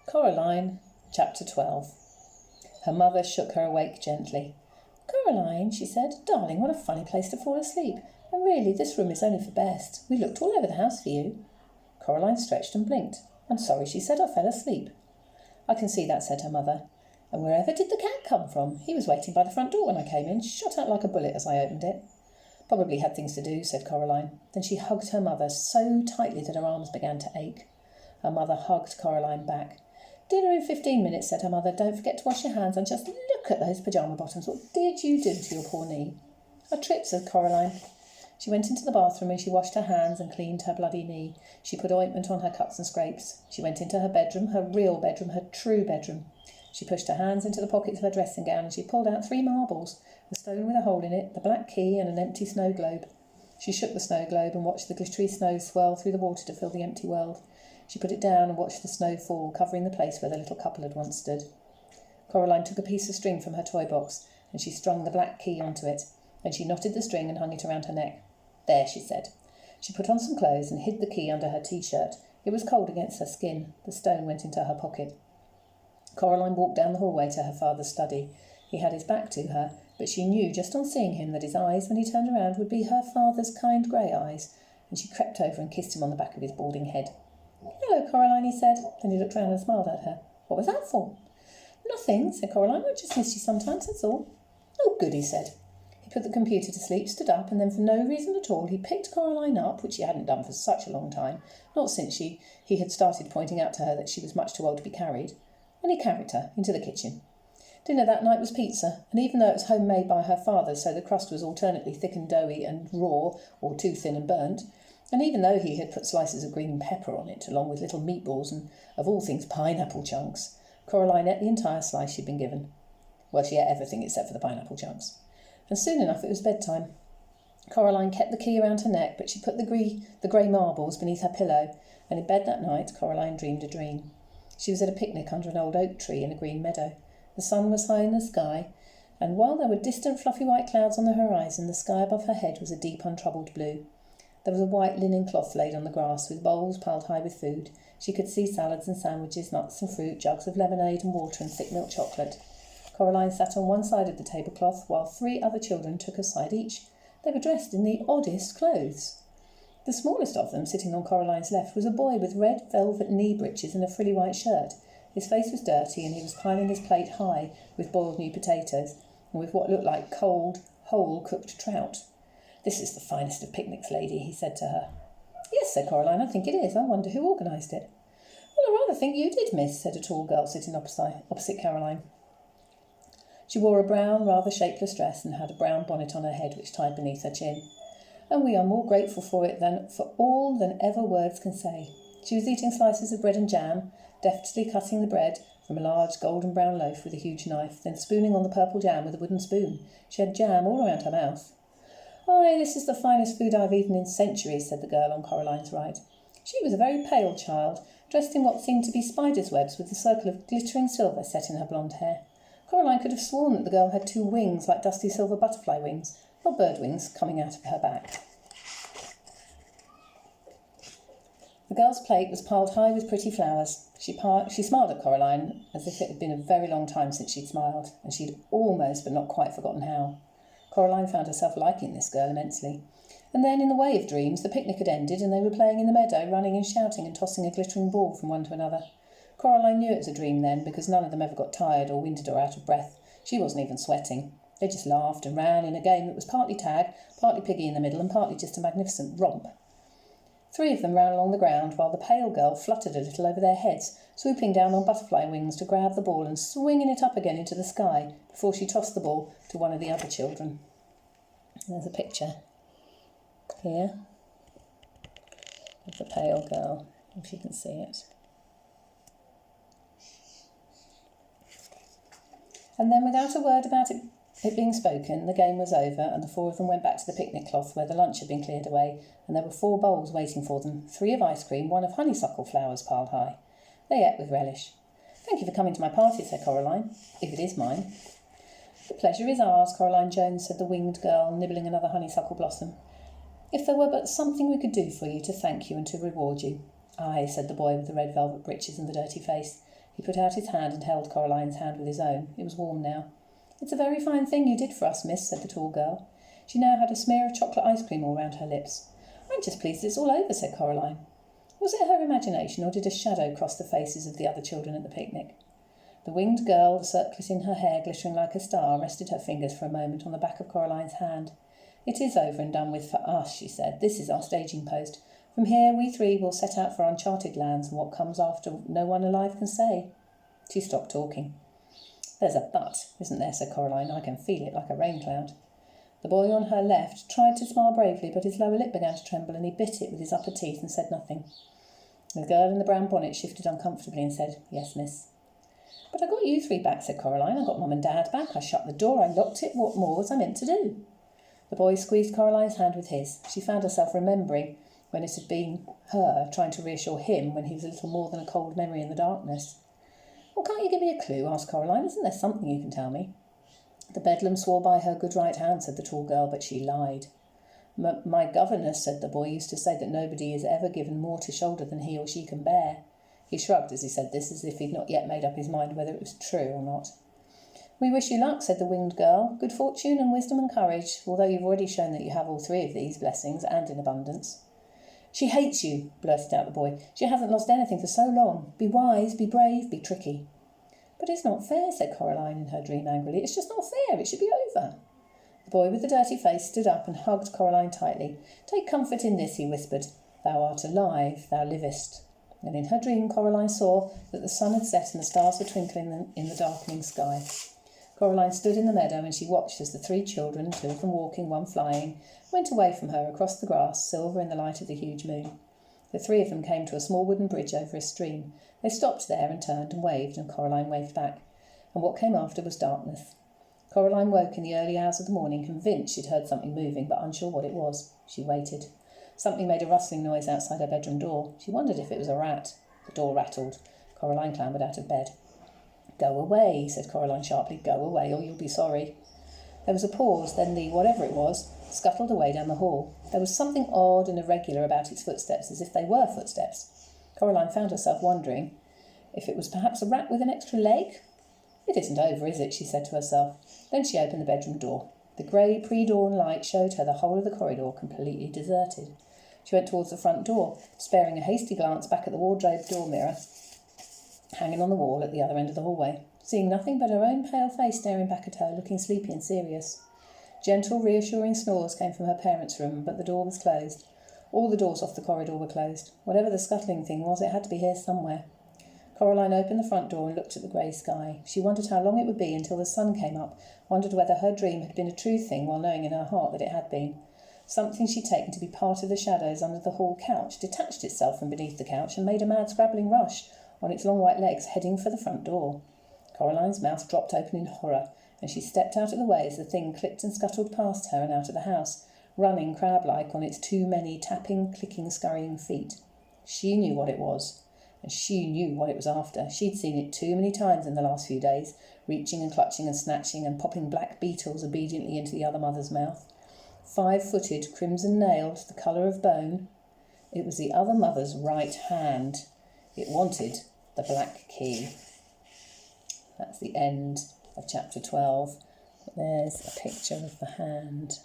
Coraline, Chapter 12. Her mother shook her awake gently. "Coraline," she said, "darling, what a funny place to fall asleep. And really, this room is only for best. We looked all over the house for you." Coraline stretched and blinked. "I'm sorry," she said, "I fell asleep." "I can see that," said her mother. "And wherever did the cat come from? He was waiting by the front door when I came in, shot out like a bullet as I opened it." "Probably had things to do," said Coraline. Then she hugged her mother so tightly that her arms began to ache. Her mother hugged Coraline back. "Dinner in 15 minutes, said her mother. "Don't forget to wash your hands, and just look at those pyjama bottoms. What did you do to your poor knee?" "I tripped," said Coraline. She went into the bathroom and she washed her hands and cleaned her bloody knee. She put ointment on her cuts and scrapes. She went into her bedroom, her real bedroom, her true bedroom. She pushed her hands into the pockets of her dressing gown and she pulled out 3 marbles, a stone with a hole in it, the black key and an empty snow globe. She shook the snow globe and watched the glittery snow swirl through the water to fill the empty world. She put it down and watched the snow fall, covering the place where the little couple had once stood. Coraline took a piece of string from her toy box and she strung the black key onto it. Then she knotted the string and hung it around her neck. "There," she said. She put on some clothes and hid the key under her T-shirt. It was cold against her skin. The stone went into her pocket. Coraline walked down the hallway to her father's study. He had his back to her, but she knew just on seeing him that his eyes, when he turned around, would be her father's kind grey eyes, and she crept over and kissed him on the back of his balding head. "Hello, Coraline," he said. Then he looked round and smiled at her. "What was that for?" "Nothing," said Coraline. "I just miss you sometimes, that's all." "Oh, good," he said. He put the computer to sleep, stood up, and then for no reason at all he picked Coraline up, which he hadn't done for such a long time, not since he had started pointing out to her that she was much too old to be carried, and he carried her into the kitchen. Dinner that night was pizza, and even though it was homemade by her father, so the crust was alternately thick and doughy and raw, or too thin and burnt, and even though he had put slices of green pepper on it, along with little meatballs and, of all things, pineapple chunks, Coraline ate the entire slice she'd been given. Well, she ate everything except for the pineapple chunks. And soon enough it was bedtime. Coraline kept the key around her neck, but she put the grey marbles beneath her pillow, and in bed that night Coraline dreamed a dream. She was at a picnic under an old oak tree in a green meadow. The sun was high in the sky, and while there were distant fluffy white clouds on the horizon, the sky above her head was a deep untroubled blue. There was a white linen cloth laid on the grass, with bowls piled high with food. She could see salads and sandwiches, nuts and fruit, jugs of lemonade and water and thick milk chocolate. Coraline sat on one side of the tablecloth, while 3 other children took a side each. They were dressed in the oddest clothes. The smallest of them, sitting on Coraline's left, was a boy with red velvet knee breeches and a frilly white shirt. His face was dirty, and he was piling his plate high with boiled new potatoes, and with what looked like cold, whole-cooked trout. "This is the finest of picnics, lady," he said to her. "Yes," said Coraline, "I think it is. I wonder who organised it." "Well, I rather think you did, miss," said a tall girl sitting opposite Coraline. She wore a brown, rather shapeless dress and had a brown bonnet on her head which tied beneath her chin. "And we are more grateful for it than for all than ever words can say." She was eating slices of bread and jam, deftly cutting the bread from a large golden brown loaf with a huge knife, then spooning on the purple jam with a wooden spoon. She had jam all around her mouth. "Aye, this is the finest food I've eaten in centuries," said the girl on Coraline's right. She was a very pale child, dressed in what seemed to be spider's webs with a circle of glittering silver set in her blonde hair. Coraline could have sworn that the girl had 2 wings, like dusty silver butterfly wings, or bird wings, coming out of her back. The girl's plate was piled high with pretty flowers. She smiled at Coraline as if it had been a very long time since she'd smiled, and she'd almost but not quite forgotten how. Coraline found herself liking this girl immensely. And then, in the way of dreams, the picnic had ended and they were playing in the meadow, running and shouting and tossing a glittering ball from one to another. Coraline knew it was a dream then, because none of them ever got tired or winded or out of breath. She wasn't even sweating. They just laughed and ran in a game that was partly tag, partly piggy in the middle, and partly just a magnificent romp. 3 of them ran along the ground, while the pale girl fluttered a little over their heads, swooping down on butterfly wings to grab the ball and swinging it up again into the sky before she tossed the ball to one of the other children. There's a picture here of the pale girl, if you can see it. And then, without a word about it being spoken, the game was over, and the 4 of them went back to the picnic cloth where the lunch had been cleared away, and there were 4 bowls waiting for them, 3 of ice cream, 1 of honeysuckle flowers piled high. They ate with relish. "Thank you for coming to my party," said Coraline, "if it is mine." "The pleasure is ours, Coraline Jones," said the winged girl, nibbling another honeysuckle blossom. "If there were but something we could do for you to thank you and to reward you." "Aye," said the boy with the red velvet breeches and the dirty face. He put out his hand and held Coraline's hand with his own. It was warm now. "It's a very fine thing you did for us, miss," said the tall girl. She now had a smear of chocolate ice cream all round her lips. "I'm just pleased it's all over," said Coraline. Was it her imagination, or did a shadow cross the faces of the other children at the picnic? The winged girl, the circlet in her hair glittering like a star, rested her fingers for a moment on the back of Coraline's hand. "It is over and done with for us," she said. "This is our staging post. From here we three will set out for uncharted lands, and what comes after no one alive can say." She stopped talking. "There's a but, isn't there?" said Coraline. "I can feel it like a rain cloud." The boy on her left tried to smile bravely, but his lower lip began to tremble, and he bit it with his upper teeth and said nothing. The girl in the brown bonnet shifted uncomfortably and said, "Yes, miss." "But I got you three back," said Coraline. "I got Mum and Dad back. I shut the door. I locked it. What more was I meant to do?" The boy squeezed Coraline's hand with his. She found herself remembering when it had been her trying to reassure him when he was a little more than a cold memory in the darkness. "Well, can't you give me a clue?" asked Coraline. "Isn't there something you can tell me?" "The Bedlam swore by her good right hand," said the tall girl, "but she lied." My governess," said the boy, "used to say that nobody is ever given more to shoulder than he or she can bear." He shrugged as he said this, as if he'd not yet made up his mind whether it was true or not. "We wish you luck," said the winged girl. "Good fortune and wisdom and courage, although you've already shown that you have all three of these blessings, and in abundance." "She hates you," blurted out the boy. "She hasn't lost anything for so long. Be wise, be brave, be tricky." "But it's not fair," said Coraline in her dream angrily. "It's just not fair. It should be over." The boy with the dirty face stood up and hugged Coraline tightly. "Take comfort in this," he whispered. "Thou art alive, thou livest." And in her dream Coraline saw that the sun had set and the stars were twinkling in the darkening sky. Coraline stood in the meadow and she watched as the three children, two of them walking, one flying, went away from her across the grass, silver in the light of the huge moon. The three of them came to a small wooden bridge over a stream. They stopped there and turned and waved, and Coraline waved back. And what came after was darkness. Coraline woke in the early hours of the morning, convinced she'd heard something moving, but unsure what it was. She waited. Something made a rustling noise outside her bedroom door. She wondered if it was a rat. The door rattled. Coraline clambered out of bed. "Go away," said Coraline sharply. "Go away, or you'll be sorry." There was a pause, then the whatever it was scuttled away down the hall. There was something odd and irregular about its footsteps, as if they were footsteps. Coraline found herself wondering if it was perhaps a rat with an extra leg. "It isn't over, is it?" she said to herself. Then she opened the bedroom door. The grey pre-dawn light showed her the whole of the corridor completely deserted. She went towards the front door, sparing a hasty glance back at the wardrobe door mirror hanging on the wall at the other end of the hallway, seeing nothing but her own pale face staring back at her, looking sleepy and serious. Gentle, reassuring snores came from her parents' room, but the door was closed. All the doors off the corridor were closed. Whatever the scuttling thing was, it had to be here somewhere. Coraline opened the front door and looked at the grey sky. She wondered how long it would be until the sun came up, wondered whether her dream had been a true thing, while knowing in her heart that it had been. Something she'd taken to be part of the shadows under the hall couch detached itself from beneath the couch and made a mad scrabbling rush on its long white legs, heading for the front door. Coraline's mouth dropped open in horror, and she stepped out of the way as the thing clicked and scuttled past her and out of the house, running crab-like on its too many tapping, clicking, scurrying feet. She knew what it was, and she knew what it was after. She'd seen it too many times in the last few days, reaching and clutching and snatching and popping black beetles obediently into the other mother's mouth. 5-footed, crimson-nailed, the colour of bone. It was the other mother's right hand. It wanted the black key. That's the end of chapter 12. There's a picture of the hand.